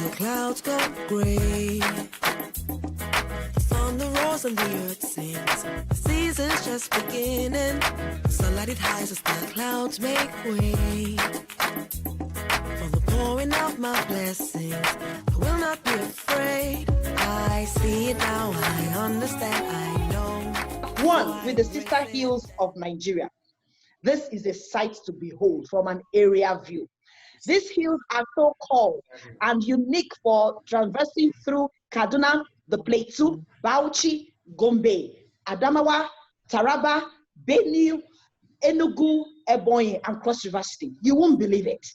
the clouds go gray. The thunder roars and the earth sings. The season's just beginning. Sunlight it hides as the clouds make way. For the pouring of my blessings, I will not be afraid. I see it now, I understand, I know. One, with the sister hills of Nigeria. This is a sight to behold from an area view. These hills are so called and unique for traversing through Kaduna, the Plateau, Bauchi, Gombe, Adamawa, Taraba, Benue, Enugu, Ebonyi, and Cross River State. You won't believe it.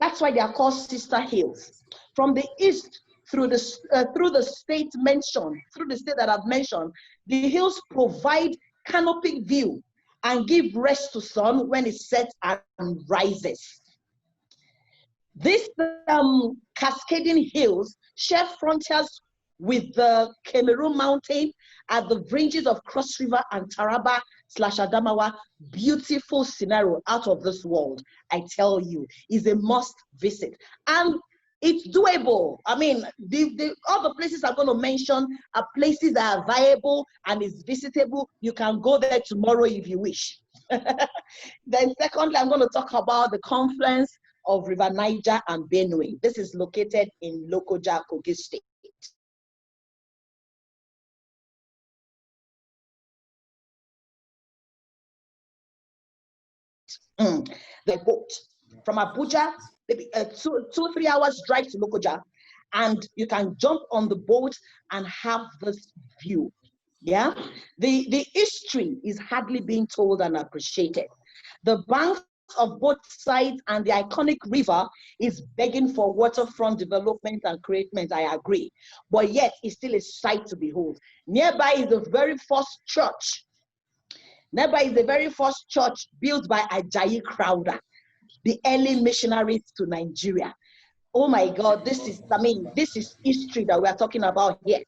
That's why they are called sister hills. From the east through the state that I've mentioned, the hills provide canopy view and give rest to sun when it sets and rises. These cascading hills share frontiers with the Cameroon Mountain at the fringes of Cross River and Taraba / Adamawa. Beautiful scenario out of this world, I tell you, is a must visit. And it's doable. I mean, all the places I'm going to mention are places that are viable and is visitable. You can go there tomorrow if you wish. Then secondly, I'm going to talk about the confluence of River Niger and Benue. This is located in Lokoja, Kogi State. The boat from Abuja, maybe 2-3 hours drive to Lokoja, and you can jump on the boat and have this view. Yeah, the history is hardly being told and appreciated. The banks of both sides and the iconic river is begging for waterfront development and creation. I agree, but yet it's still a sight to behold. Nearby is the very first church. Nearby is the very first church built by Ajayi Crowther, the early missionaries to Nigeria. Oh my God, this is history that we are talking about here.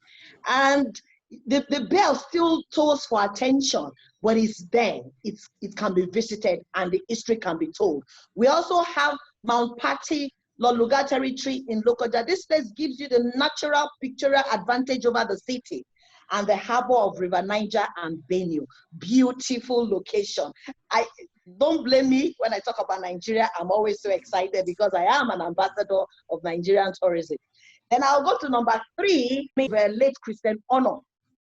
And the bell still tolls for attention, but it's there. It can be visited and the history can be told. We also have Mount Patti, Loluga territory in Lokoja. This place gives you the natural pictorial advantage over the city and the harbor of River Niger and Benue. Beautiful location. Don't blame me when I talk about Nigeria. I'm always so excited because I am an ambassador of Nigerian tourism. Then I'll go to number 3, late Christian Ono,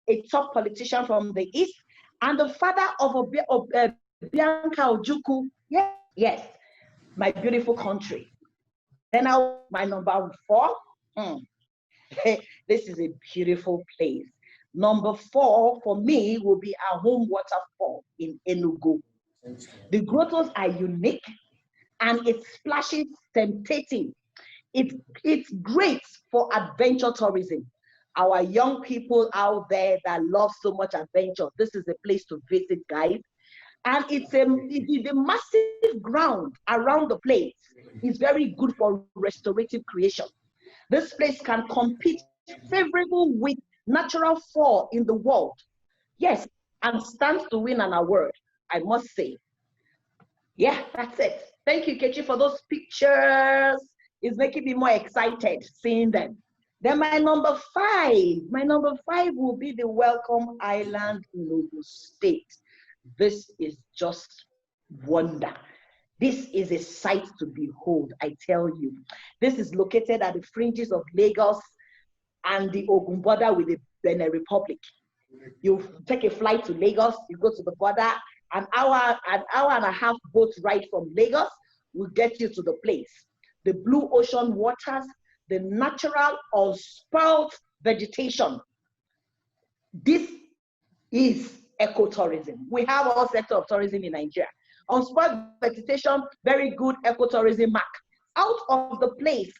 a top politician from the east, and the father of Bianca Ojukwu. Yes, my beautiful country. Then my number 4. This is a beautiful place. Number 4 for me will be Awhum Waterfall in Enugu. The grottos are unique and its splashes tempting. It's great for adventure tourism. Our young people out there that love so much adventure, this is a place to visit, guys. And the massive ground around the place is very good for restorative creation. This place can compete favorable with natural fall in the world. Yes, and stands to win an award, I must say. Yeah, that's it. Thank you, Kechi, for those pictures. It's making me more excited seeing them. Then my number 5 will be the Welcome Island in Ogun State. This is just wonder. This is a sight to behold, I tell you. This is located at the fringes of Lagos and the Ogun border with the Benin Republic. You take a flight to Lagos, you go to the border, an hour and a half boat ride from Lagos will get you to the place. The blue ocean waters, the natural unspoiled vegetation. This is ecotourism. We have all sectors of tourism in Nigeria. Unspoiled vegetation, very good ecotourism mark. Out of this place,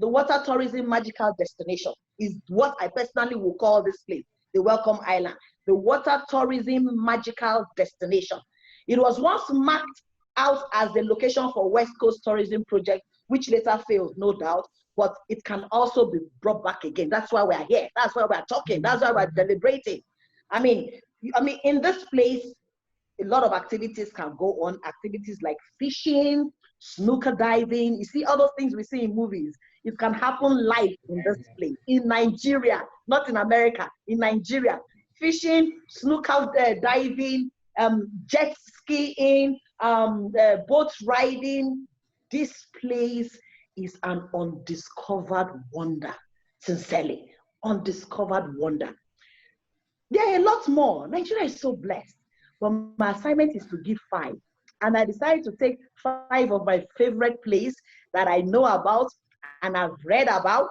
the water tourism magical destination is what I personally will call this place, the Welcome Island, the water tourism magical destination. It was once marked out as the location for West Coast Tourism Project, which later failed, no doubt, but it can also be brought back again. That's why we're here. That's why we're talking. That's why we're deliberating. I mean, in this place, a lot of activities can go on. Activities like fishing, snooker diving. You see all those things we see in movies. It can happen live in this place, in Nigeria, not in America, in Nigeria. Fishing, snooker diving, jet skiing, boat riding. This place is an undiscovered wonder, sincerely, undiscovered wonder. There are a lot more. Nigeria is so blessed. But my assignment is to give 5. And I decided to take 5 of my favorite places that I know about and I've read about,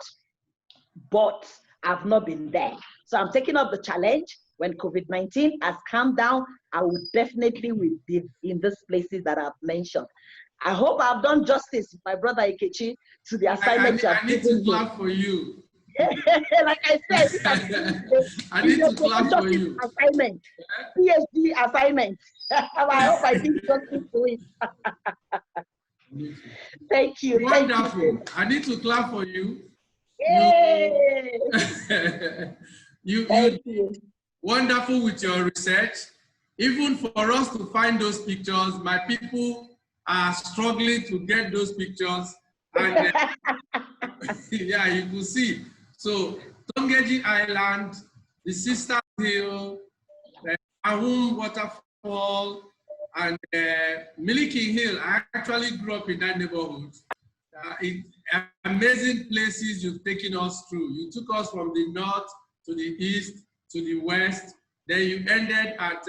but I've not been there. So I'm taking up the challenge. When COVID-19 has calmed down, I will definitely be in these places that I've mentioned. I hope I've done justice, my brother Ikechi, to the assignment I need to clap for you. Like I said, I need to clap for you. Assignment, PhD assignment. I hope I did something to it. Thank you. Wonderful. Thank you. I need to clap for you. Yay! Thank you. Wonderful with your research. Even for us to find those pictures, my people are struggling to get those pictures. And yeah, you can see. So, Tongeji Island, the Sister Hill, the Awhum Waterfall, and Miliken Hill. I actually grew up in that neighborhood. Amazing places you've taken us through. You took us from the north to the east to the west. Then you ended at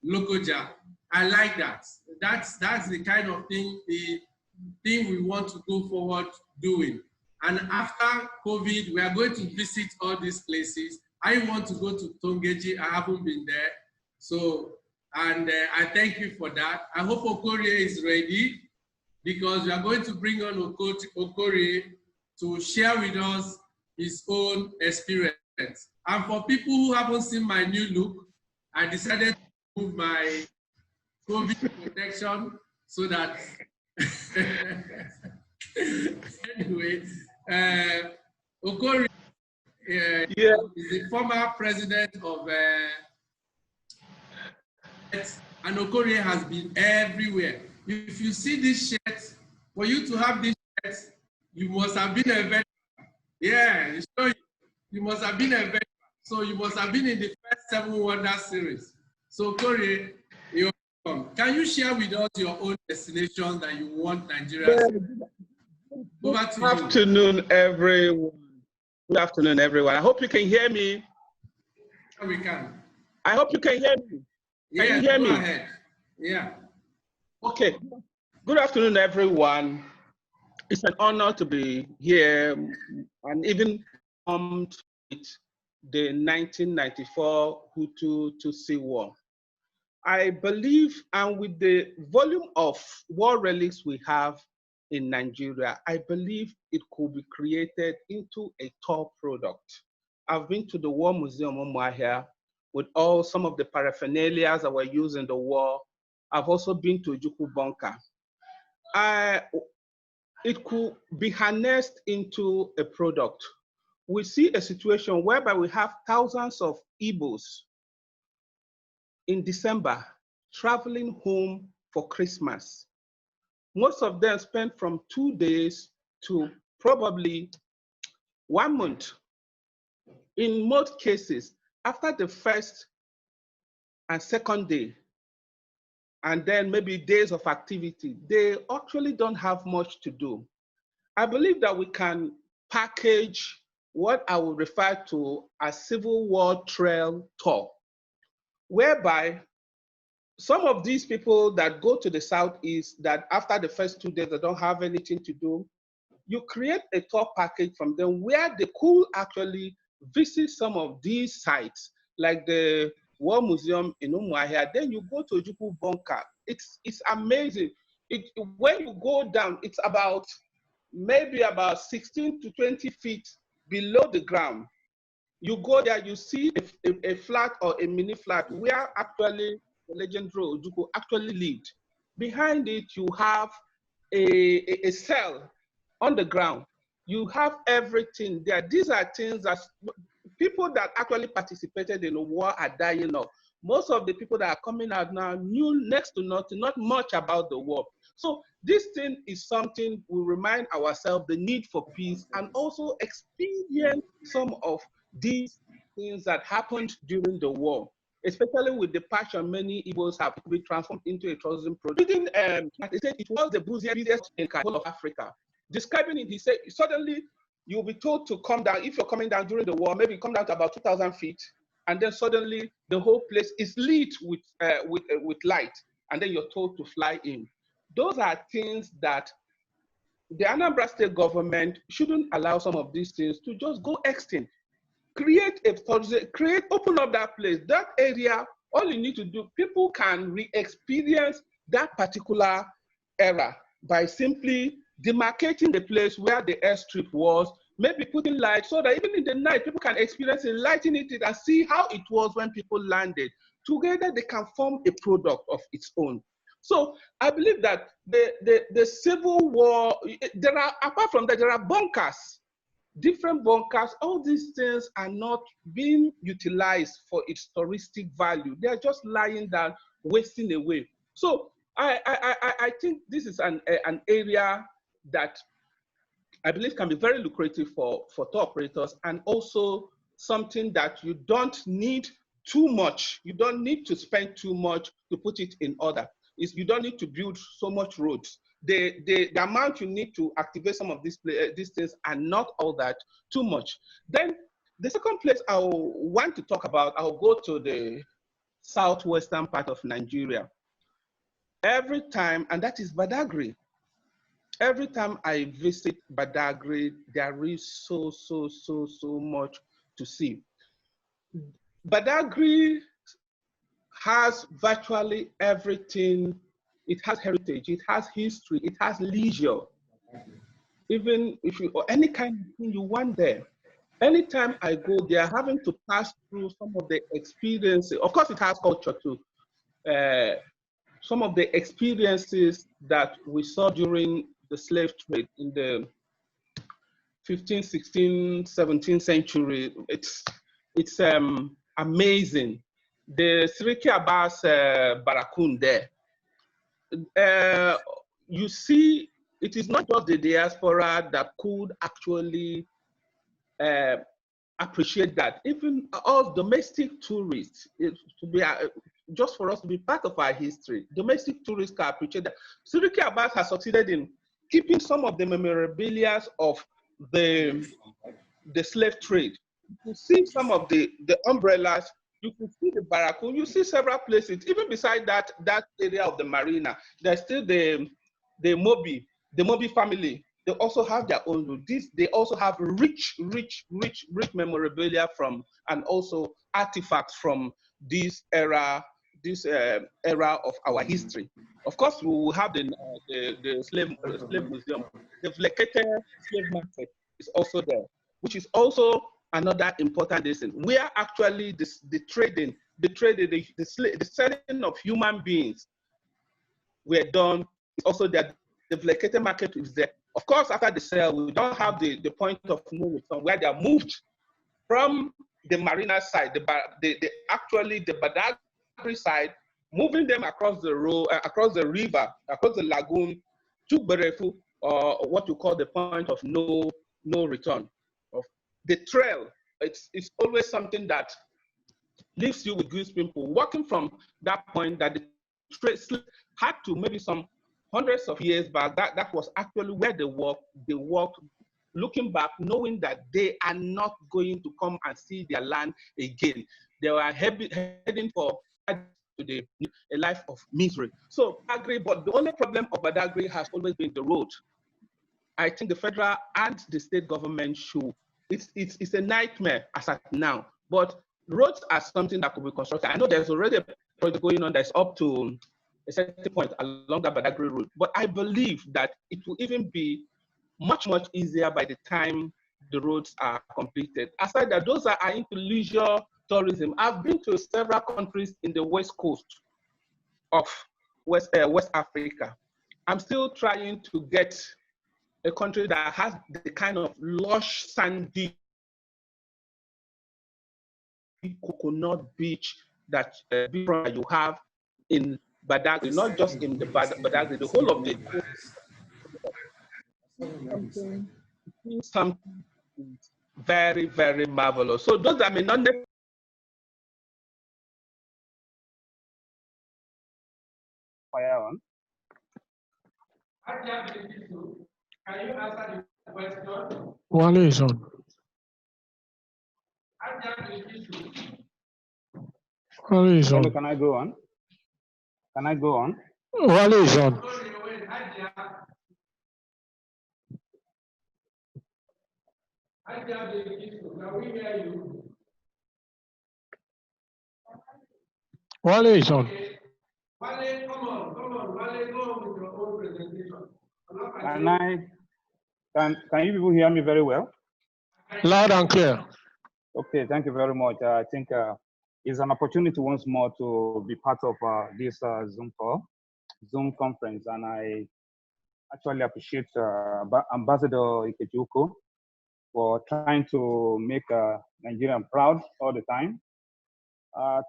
Lokoja. I like that. That's the kind of thing, the thing we want to go forward doing. And after COVID, we are going to visit all these places. I want to go to Tongeji. I haven't been there. So, and I thank you for that. I hope Okorie is ready, because we are going to bring on Okorie to share with us his own experience. And for people who haven't seen my new look, I decided to move my COVID protection so that anyway, Okorie is the former president of and Okorie has been everywhere. If you see this shirt, for you to have this shirt, you must have been a veteran. Yeah, you must have been a veteran. So you must have been in the first 7 Wonders series. So Okorie, you're welcome. Can you share with us your own destination that you want Nigeria to? Over to you. Good afternoon, everyone. Good afternoon, everyone. I hope you can hear me. Yeah, we can. I hope you can hear me. Can you hear me? Go ahead. Yeah. Okay. Good afternoon, everyone. It's an honor to be here and even come to the 1994 Hutu-Tutsi War. I believe, and with the volume of war relics we have in Nigeria, I believe it could be created into a top product. I've been to the War Museum Umuahia with all some of the paraphernalia that were used in the war. I've also been to Ojukwu Bunker. It could be harnessed into a product. We see a situation whereby we have thousands of Igbos in December traveling home for Christmas. Most of them spend from 2 days to probably 1 month. In most cases, after the first and second day, and then maybe days of activity, they actually don't have much to do. I believe that we can package what I would refer to as Civil War Trail Tour, whereby some of these people that go to the Southeast, that after the first 2 days, they don't have anything to do, you create a tour package from them where they could actually visit some of these sites, like the War Museum in Umuahia. Then you go to Ojukwu Bunker. It's amazing. When you go down, it's about maybe about 16 to 20 feet below the ground. You go there, you see a flat or a mini flat where actually the legendary Ojukwu actually lived. Behind it, you have a cell on the ground. You have everything there. These are things that people that actually participated in the war are dying of. Most of the people that are coming out now knew next to nothing, not much about the war. So this thing is something we remind ourselves the need for peace and also experience some of these things that happened during the war, especially with the passion many Igbos have been transformed into a tourism product. He said it was the busiest in the whole of Africa. Describing it, he said, suddenly you'll be told to come down. If you're coming down during the war, maybe come down to about 2,000 feet, and then suddenly the whole place is lit with light, and then you're told to fly in. Those are things that the Anambra State government shouldn't allow some of these things to just go extinct. Open up that place, that area. All you need to do, people can re-experience that particular era by simply demarcating the place where the airstrip was, maybe putting lights so that even in the night, people can experience it, lighting it and see how it was when people landed. Together, they can form a product of its own. So I believe that the Civil War, apart from that, there are bunkers, different bunkers. All these things are not being utilized for its touristic value. They are just lying down, wasting away. So I think this is an area that I believe can be very lucrative for tour operators, and also something that you don't need too much. You don't need to spend too much to put it in order. You don't need to build so much roads. The amount you need to activate some of these things are not all that too much. Then the second place I want to talk about, I'll go to the southwestern part of Nigeria. Every time, and that is Badagry. Every time I visit Badagry, there is so much to see. Badagry has virtually everything. It has heritage, it has history, it has leisure. Even if you, or any kind of thing you want there. Anytime I go, they are having to pass through some of the experiences. Of course, it has culture too. Some of the experiences that we saw during the slave trade in the 15th, 16th, 17th century, it's amazing. The Siriki Abbas Barakun there, you see, it is not just the diaspora that could actually appreciate that. Even us domestic tourists, just for us to be part of our history, domestic tourists can appreciate that. Siriki Abbas has succeeded in keeping some of the memorabilia of the slave trade. You can see some of the umbrellas. You can see the Barakun. You see several places. Even beside that area of the marina, there's still the Mobi family. They also have their own route. They also have rich memorabilia from, and also artifacts from this era of our history. Of course, we will have the slave museum. The Vlekete slave market is also there, which is also another important lesson. We are actually the selling of human beings were done. It's also there. The Vlekete market is there. Of course, after the sale, we don't have the point of no return where they are moved from the marina side, the Badagry side, moving them across the road, across the river, across the lagoon to Berefu, or what you call the point of no return. Of the trail, it's always something that leaves you with goose people. Walking from that point, that the trail had to maybe some hundreds of years back, that was actually where they walked, looking back, knowing that they are not going to come and see their land again. They were heading for a life of misery. So Badagry, but the only problem of Badagry has always been the road. I think the federal and the state government should, it's a nightmare as at now, but roads are something that could be constructed. I know there's already a project going on that's up to a certain point along the Badagry route, but I believe that it will even be much easier by the time the roads are completed. Aside that, those are into leisure tourism. I've been to several countries in the west coast of West Africa. I'm still trying to get a country that has the kind of lush sandy coconut beach that you have in Badagry, not just in the Badagry, the whole of the something very, very marvelous. So those that may not necessarily fire on. Can you answer the question? Wale is on. Wale is Hello, on. can I go on? Can I go on? Wale is on. Can we hear you? Wale is on. Wale, come on. Wale, go on with your own presentation. Can you people hear me very well? Loud and clear. Okay, thank you very much. I think it's an opportunity once more to be part of this Zoom conference, and I actually appreciate Ambassador Ikejuko for trying to make Nigerian proud all the time.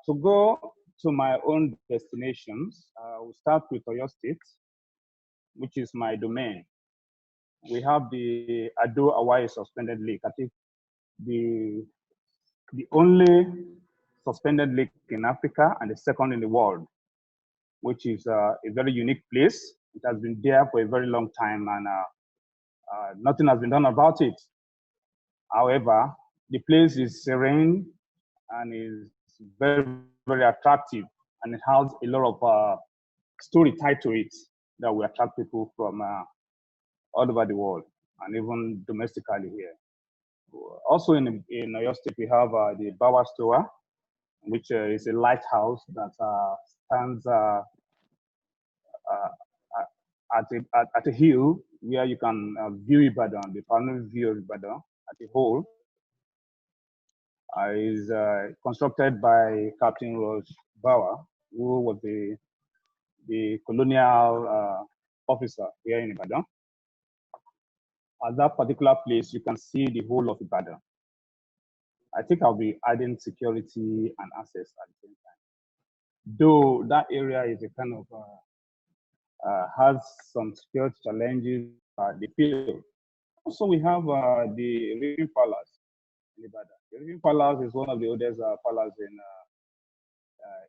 To go to my own destinations, we'll start with Oyo State, which is my domain. We have the Ado Awai suspended lake. I think the only suspended lake in Africa and the second in the world, which is a very unique place. It has been there for a very long time, and nothing has been done about it. However, the place is serene and is very, very attractive, and it has a lot of story tied to it that will attract people from all over the world and even domestically here. Also in Oyo State, we have the Bawa Stoa, which is a lighthouse that stands at a hill where you can view Ibadan, the panoramic view of Ibadan at the whole. Is constructed by Captain Rose Bawa, who was the colonial officer here in Ibadan. At that particular place, you can see the whole of Ibadan. I think I'll be adding security and access at the same time. Though that area is a kind of, has some security challenges, the field. Also, we have the Riving Palace in Ibadan. The Riving Palace is one of the oldest palaces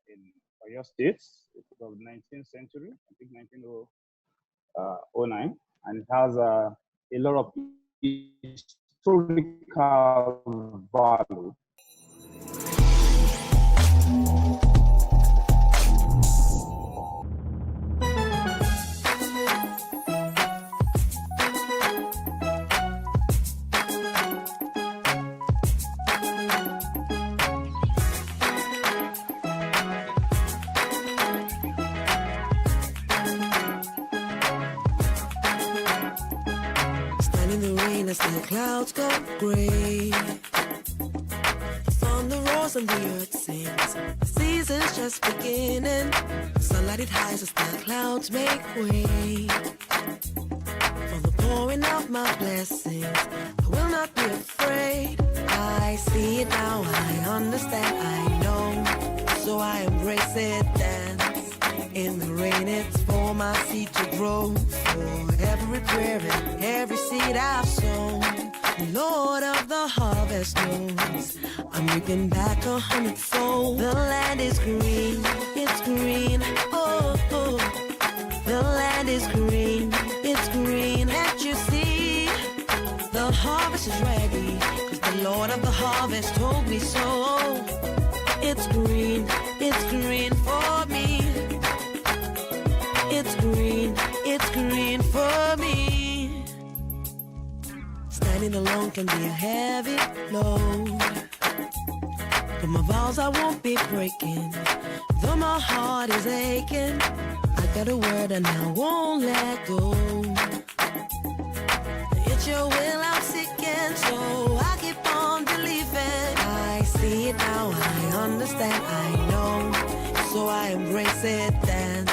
in Oyo State. It's of the 19th century, I think 1909, and it has a lot of historical value. As the clouds go gray, the thunder roars and the earth sings. The season's just beginning. Sunlight it hides as the clouds make way for the pouring of my blessings. I will not be afraid. I see it now, I understand, I know. So I embrace it, dance in the rain. It's for my seed to grow. For every prayer and every seed I've sown, the Lord of the harvest knows I'm reaping back 100-fold. The land is green, it's green, oh, oh. The land is green, it's green. Can't you see? The harvest is ready, 'cause the Lord of the harvest told me so. It's green for me. It's green for me. Standing alone can be a heavy load, but my vows I won't be breaking. Though my heart is aching, I got a word and I won't let go. It's your will I'm seeking, so I keep on believing. I see it now, I understand, I know. So I embrace it, dance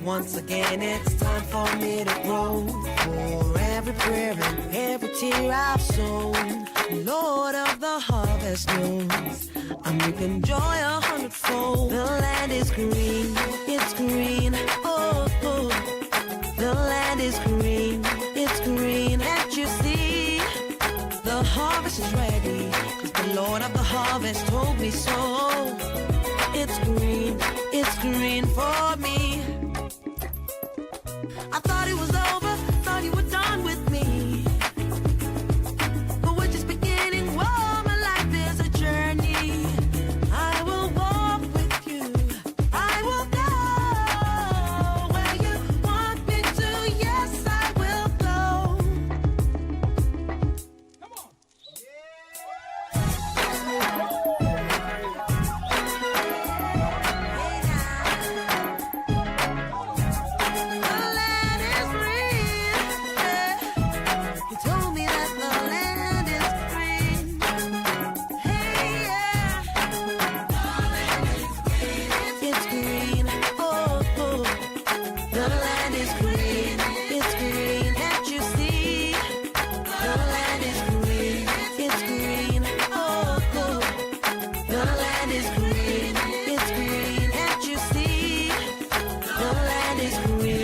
once again it's time for me to grow. For every prayer and every tear I've sown, Lord of the harvest knows I'm reaping joy 100-fold. The land is green, it's green, oh, oh. The land is green, it's green. Can't you see? The harvest is ready, 'cause the Lord of the harvest told me so. It's green for me. I thought it was over, thought you were done with me, but we're just beginning. Whoa, my life is a journey. I will walk with you, I will go where you want me to. Yes, I will go. Come on. The land is green.